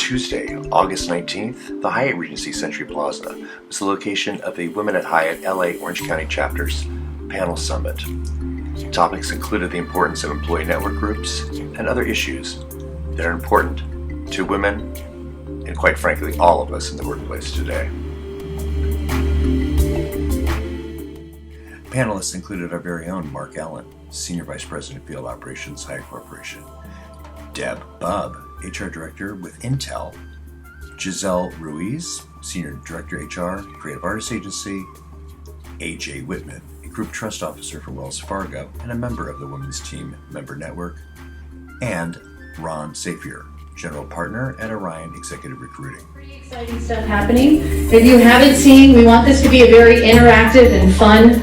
Tuesday, August 19th, the Hyatt Regency Century Plaza was the location of a Women at Hyatt LA Orange County Chapters panel summit. Topics included the importance of employee network groups and other issues that are important to women and, quite frankly, all of us in the workplace today. Panelists included our very own Mark Allen, Senior Vice President of Field Operations, Hyatt Corporation; Deb Bubb, HR Director with Intel; Giselle Ruiz, Senior Director HR, Creative Artists Agency; AJ Whitman, a Group Trust Officer for Wells Fargo and a member of the Women's Team Member Network; and Ron Safier, General Partner at Orion Executive Recruiting. Pretty exciting stuff happening. If you haven't seen, we want this to be a very interactive and fun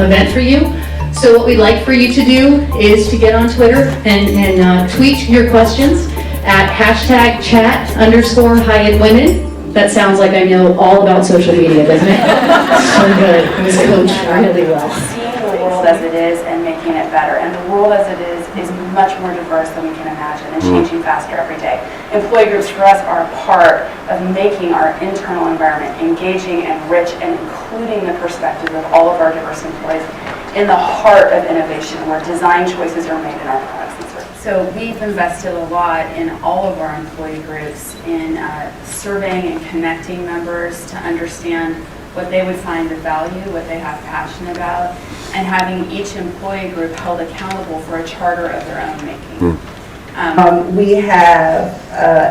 event for you. So what we'd like for you to do is to get on Twitter and tweet your questions at #chat_HyattWomen. That sounds like I know all about social media, doesn't it? So good. It was coached really well. Seeing the world as it is and making it better. And the world as it is much more diverse than we can imagine and changing faster every day. Employee groups for us are a part of making our internal environment engaging and rich and including the perspective of all of our diverse employees in the heart of innovation where design choices are made in our products and services. So we've invested a lot in all of our employee groups in surveying and connecting members to understand what they would find of value, what they have passion about, and having each employee group held accountable for a charter of their own making. We have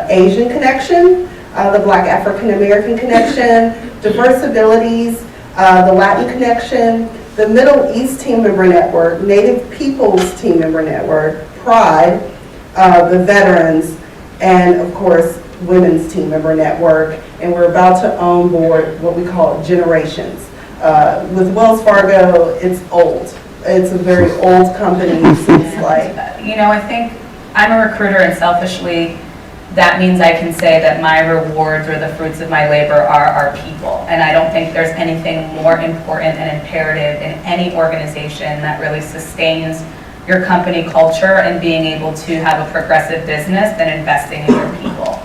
Asian connection, the Black African American connection, diverse abilities, the Latin connection, the Middle East Team Member Network, Native Peoples Team Member Network, Pride, the Veterans, and of course, Women's Team Member Network. And we're about to onboard what we call Generations. With Wells Fargo, it's old. It's a very old company, it seems like. You know, I think I'm a recruiter, and selfishly, that means I can say that my rewards or the fruits of my labor are our people. And I don't think there's anything more important and imperative in any organization that really sustains your company culture and being able to have a progressive business than investing in your people.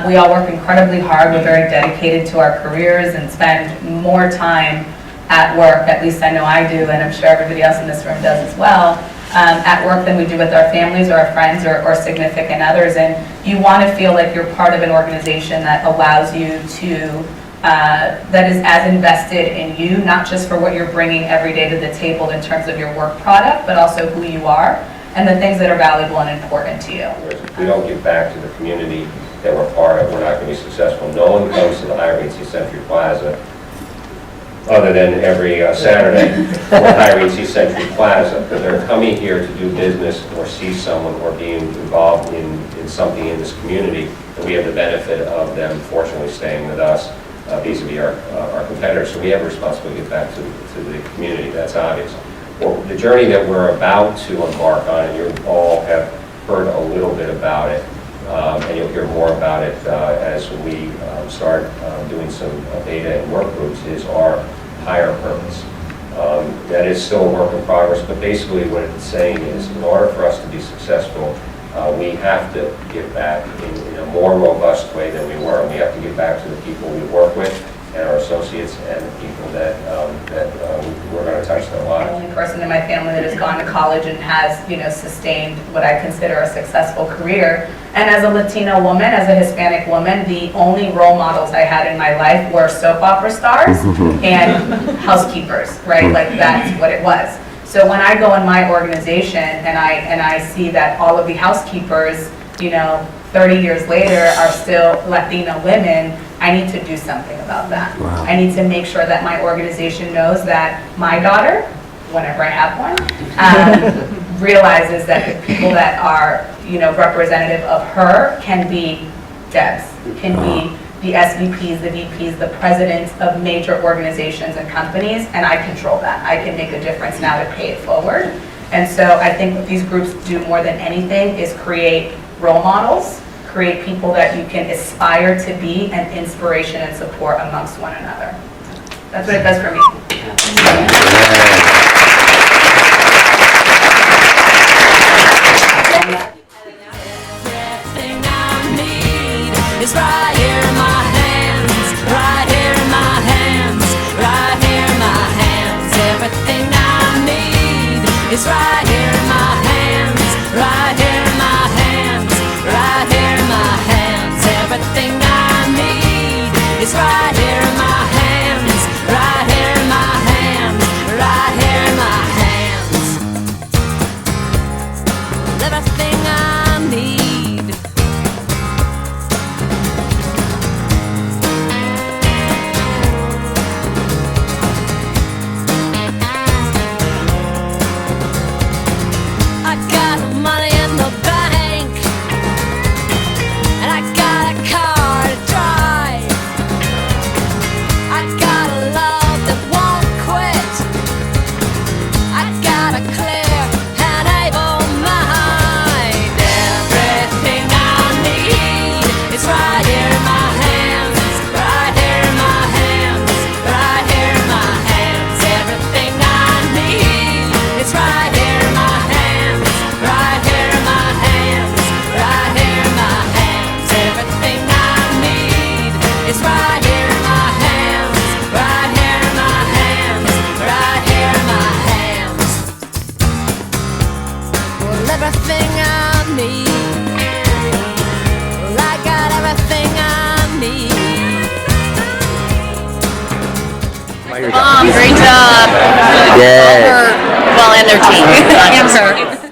We all work incredibly hard. We're very dedicated to our careers and spend more time at work, at least I know I do, and I'm sure everybody else in this room does as well, at work than we do with our families or our friends or significant others. And you want to feel like you're part of an organization that allows you to, that is as invested in you, not just for what you're bringing every day to the table in terms of your work product, but also who you are and the things that are valuable and important to you. If we don't give back to the community that we're part of, we're not going to be successful. No one comes to the Hyatt Regency Century Plaza other than every Saturday for Hyatt Regency Century Plaza, because they're coming here to do business or see someone or being involved in something in this community, and we have the benefit of them fortunately staying with us vis-a-vis our competitors. So we have a responsibility to give back to the community. That's obvious. Well, the journey that we're about to embark on, and you all have heard a little bit about it, and you'll hear more about it as we start doing some beta and work groups, is our higher purpose. That is still a work in progress, but basically what it's saying is in order for us to be successful, we have to give back in a more robust way than we were. We have to give back to the people we work with and our associates and the people that we're going to touch their lives. The only person in my family that has gone to college and has, sustained what I consider a successful career. And as a Latina woman, as a Hispanic woman, the only role models I had in my life were soap opera stars and housekeepers, right? Like that's what it was. So when I go in my organization and I see that all of the housekeepers, 30 years later are still Latina women, I need to do something about that. Wow. I need to make sure that my organization knows that my daughter, whenever I have one, realizes that the people that are, representative of her can be Debs, can be the SVPs, the VPs, the presidents of major organizations and companies, and I control that. I can make a difference now to pay it forward. And so I think what these groups do more than anything is create role models, create people that you can aspire to be, and inspiration and support amongst one another. That's what it does for me. is right here in my hands, right here in my hands, right here in my hands. Everything I need is right here in my hands, right here in my hands, right here in my hands. Everything I need is right here in my hands, right here in my hands, right here in my hands. Everything I need. I got money in the bank, and I got a car to drive. I got a love that won't quit. I got a clear and able mind. Everything I need is right here in my hands, right here in my hands, right here in my hands. Everything I need is right here in my hands, right here in my hands, right here in my hands. Everything I need is right here in my hands, right here in my hands, right here in my hands. Well, everything I need. Well, I got everything I need. Great job. Yeah. Well, and their team. I'm her.